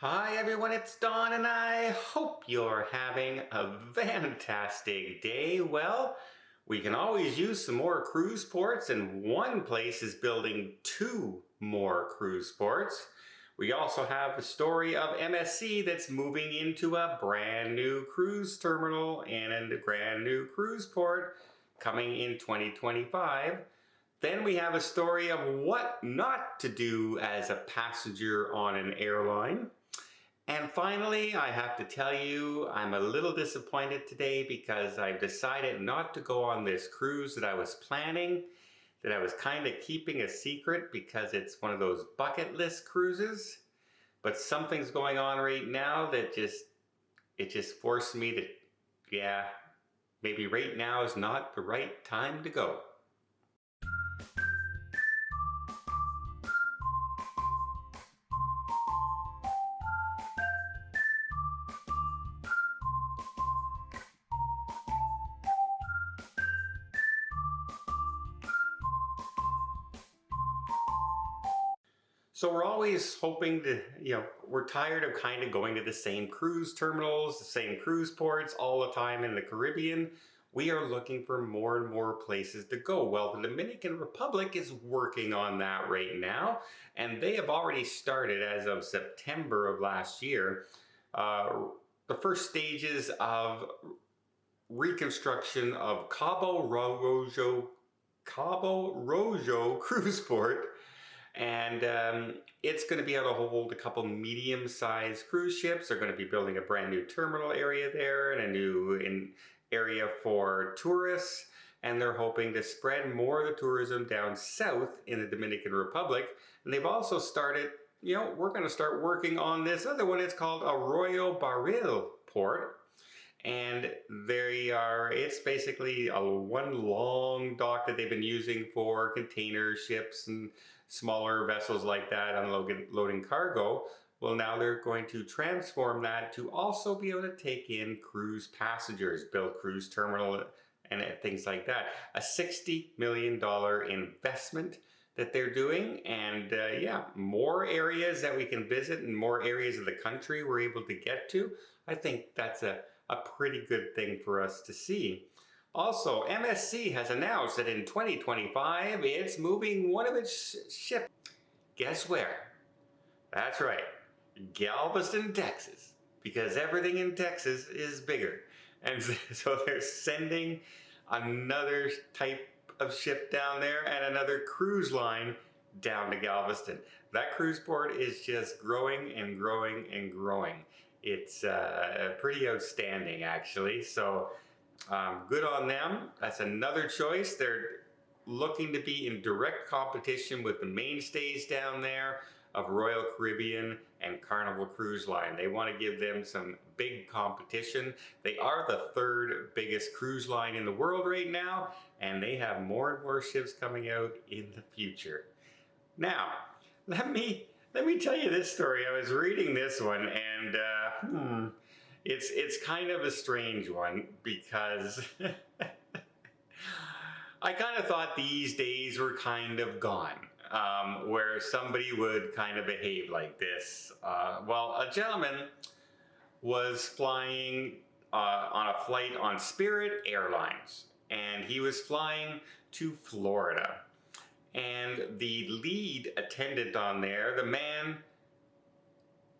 Hi everyone, it's Don and I hope you're having a fantastic day. Well, we can always use some more cruise ports, and one place is building 2 more cruise ports. We also have the story of MSC that's moving into a brand new cruise terminal and a brand new cruise port coming in 2025. Then we have a story of what not to do as a passenger on an airline. And finally, I have to tell you, I'm a little disappointed today because I've decided not to go on this cruise that I was planning, that I was kind of keeping a secret because it's one of those bucket list cruises. But something's going on right now that it just forced me to, maybe right now is not the right time to go. So we're always hoping to, we're tired of kind of going to the same cruise terminals, the same cruise ports all the time in the Caribbean. We are looking for more and more places to go. Well, the Dominican Republic is working on that right now, and they have already started as of September of last year, the first stages of reconstruction of Cabo Rojo cruise port. And it's going to be able to hold a couple medium-sized cruise ships. They're going to be building a brand new terminal area there and a new area for tourists. And they're hoping to spread more of the tourism down south in the Dominican Republic. And they've also started, we're going to start working on this other one. It's called Arroyo Barril Port. And it's basically one long dock that they've been using for container ships and smaller vessels like that unloading cargo. Well, now they're going to transform that to also be able to take in cruise passengers, build cruise terminal and things like that. A $60 million investment that they're doing, and more areas that we can visit and more areas of the country we're able to get to. I think that's a pretty good thing for us to see. Also, MSC has announced that in 2025, it's moving one of its ships. Guess where? That's right, Galveston, Texas, because everything in Texas is bigger. And so they're sending another type of ship down there and another cruise line down to Galveston. That cruise port is just growing and growing and growing. It's pretty outstanding, actually. So good on them. That's another choice. They're looking to be in direct competition with the mainstays down there of Royal Caribbean and Carnival Cruise Line. They want to give them some big competition. They are the 3rd biggest cruise line in the world right now, and they have more and more ships coming out in the future. Now, let me tell you this story. I was reading this one, and it's kind of a strange one because I kind of thought these days were kind of gone, where somebody would kind of behave like this. Well, a gentleman was flying on a flight on Spirit Airlines, and he was flying to Florida. And the lead attendant on there, the man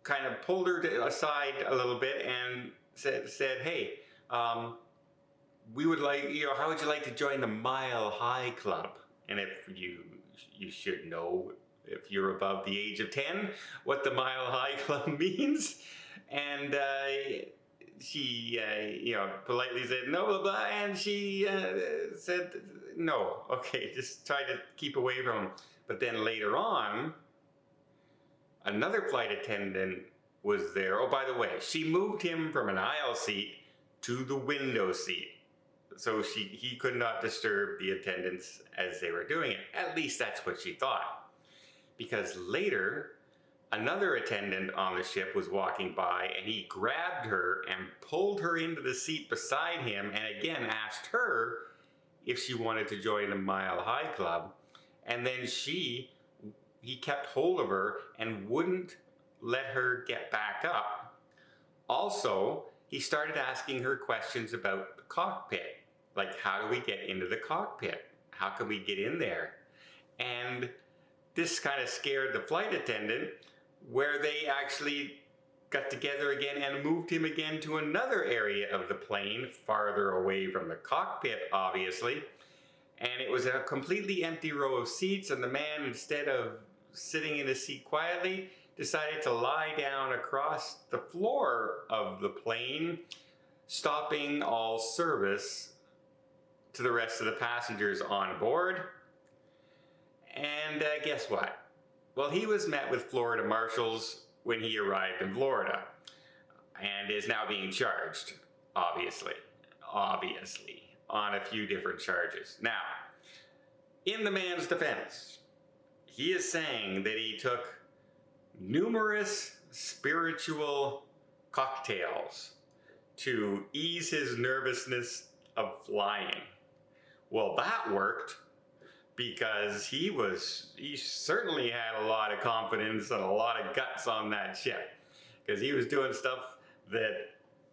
kind of pulled her aside a little bit and said, hey, we would like, how would you like to join the Mile High Club? And if you should know, if you're above the age of 10, what the Mile High Club means. And she, politely said no, blah, blah, and she said no. Okay, just try to keep away from him. But then later on, another flight attendant was there. Oh, by the way, she moved him from an aisle seat to the window seat. So he could not disturb the attendants as they were doing it. At least that's what she thought. Because later, another attendant on the ship was walking by, and he grabbed her and pulled her into the seat beside him, and again asked her if she wanted to join the Mile High Club. And then he kept hold of her and wouldn't let her get back up. Also, he started asking her questions about the cockpit. Like, how do we get into the cockpit? How can we get in there? And this kind of scared the flight attendant, where they actually got together again and moved him again to another area of the plane, farther away from the cockpit, obviously. And it was a completely empty row of seats, and the man, instead of sitting in his seat quietly, decided to lie down across the floor of the plane, stopping all service to the rest of the passengers on board. And guess what? Well, he was met with Florida marshals when he arrived in Florida, and is now being charged, obviously, on a few different charges. Now, in the man's defense, he is saying that he took numerous spiritual cocktails to ease his nervousness of flying. Well, that worked, because he certainly had a lot of confidence and a lot of guts on that ship, because he was doing stuff that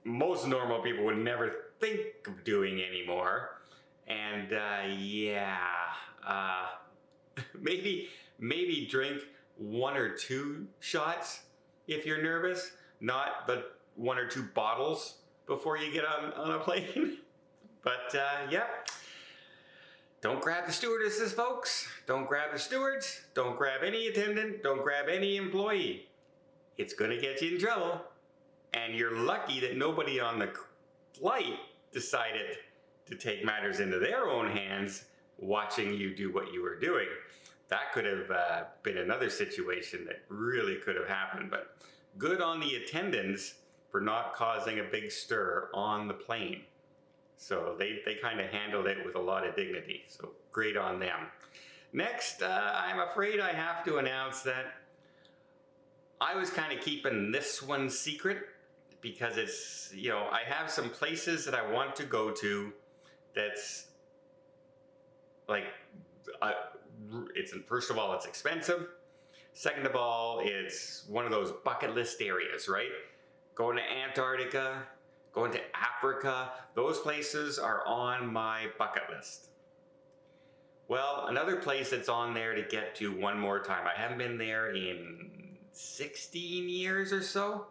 most normal people would never think of doing anymore. And maybe drink 1 or 2 shots if you're nervous, not the 1 or 2 bottles before you get on a plane. But yeah. Don't grab the stewardesses, folks. Don't grab the stewards. Don't grab any attendant. Don't grab any employee. It's going to get you in trouble. And you're lucky that nobody on the flight decided to take matters into their own hands, watching you do what you were doing. That could have been another situation that really could have happened. But good on the attendants for not causing a big stir on the plane. So they kind of handled it with a lot of dignity. So great on them. Next, I'm afraid I have to announce that I was kind of keeping this one secret, because it's, I have some places that I want to go to that's like, first of all, it's expensive. Second of all, it's one of those bucket list areas, right? Going to Antarctica, going to Africa, those places are on my bucket list. Well, another place that's on there to get to one more time, I haven't been there in 16 years or so,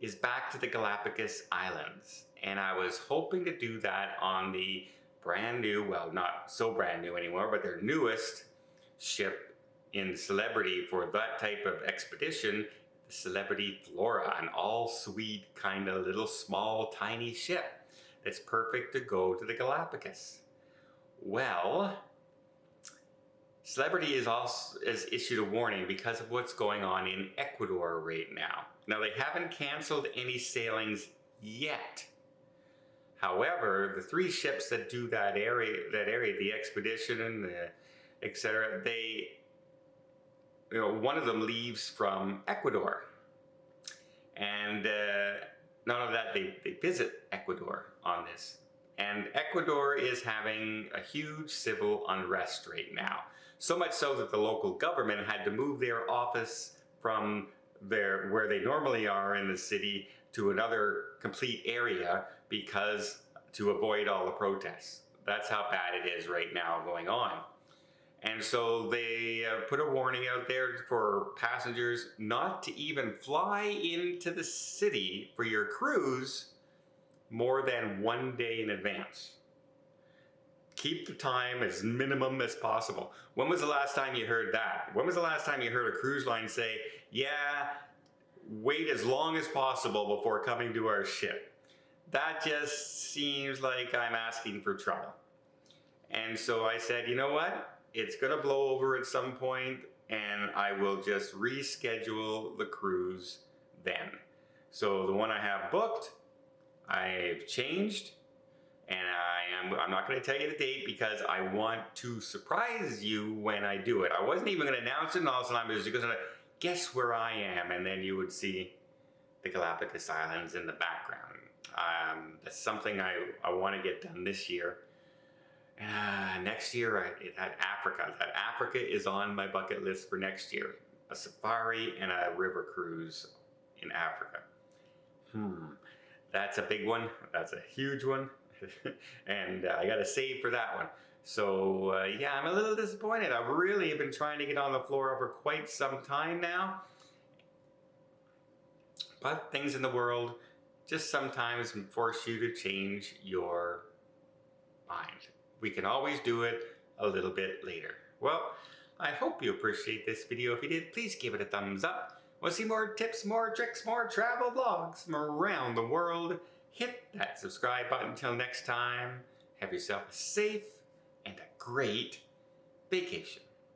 is back to the Galapagos Islands. And I was hoping to do that on the brand new, well, not so brand new anymore, but their newest ship in Celebrity for that type of expedition, Celebrity Flora, an all-Swede kind of little small tiny ship that's perfect to go to the Galapagos. Well, Celebrity has issued a warning because of what's going on in Ecuador right now. Now, they haven't canceled any sailings yet. However, the 3 ships that do that area, the expedition and the etc., one of them leaves from Ecuador. And not only that, they visit Ecuador on this. And Ecuador is having a huge civil unrest right now. So much so that the local government had to move their office from where they normally are in the city to another complete area, because to avoid all the protests. That's how bad it is right now going on. And so they put a warning out there for passengers not to even fly into the city for your cruise more than 1 day in advance. Keep the time as minimum as possible. When was the last time you heard that? When was the last time you heard a cruise line say, yeah, wait as long as possible before coming to our ship? That just seems like I'm asking for trouble. And so I said, you know what? It's going to blow over at some point, and I will just reschedule the cruise then. So the one I have booked, I've changed, and I'm not going to tell you the date because I want to surprise you when I do it. I wasn't even going to announce it, and all of a sudden I was just going to guess where I am, and then you would see the Galapagos Islands in the background. That's something I want to get done this year. Next year, Africa. Africa is on my bucket list for next year. a safari and a river cruise in Africa. That's a big one. That's a huge one. And I got to save for that one. So yeah, I'm a little disappointed. I really have been trying to get on the Flora for quite some time now. But things in the world just sometimes force you to change your mind. We can always do it a little bit later. Well, I hope you appreciate this video. If you did, please give it a thumbs up. Want to see more tips, more tricks, more travel vlogs from around the world? Hit that subscribe button. Until next time, have yourself a safe and a great vacation.